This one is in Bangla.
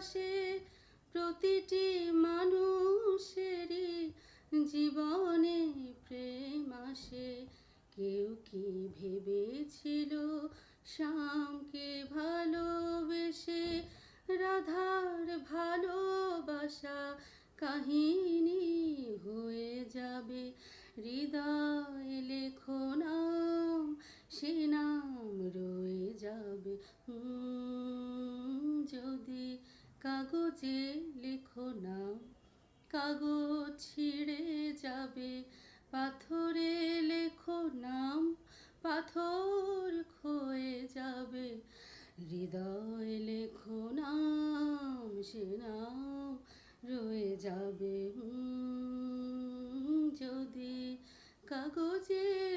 আসে প্রতিটি মানুষেরই জীবনে প্রেম আসে। কেউ কি ভেবেছিল শ্যামকে ভালোবেসে রাধার ভালোবাসা কাহিনী হয়ে যাবে? হৃদয় লেখো নাম, সে নাম রয়ে যাবে। যদি কাগজে লেখো নাম, কাগজ ছিঁড়ে যাবে। পাথরে লেখো নাম, পাথর ক্ষয়ে যাবে। হৃদয় লেখো নাম, সে নাম রয়ে যাবে। যদি কাগজে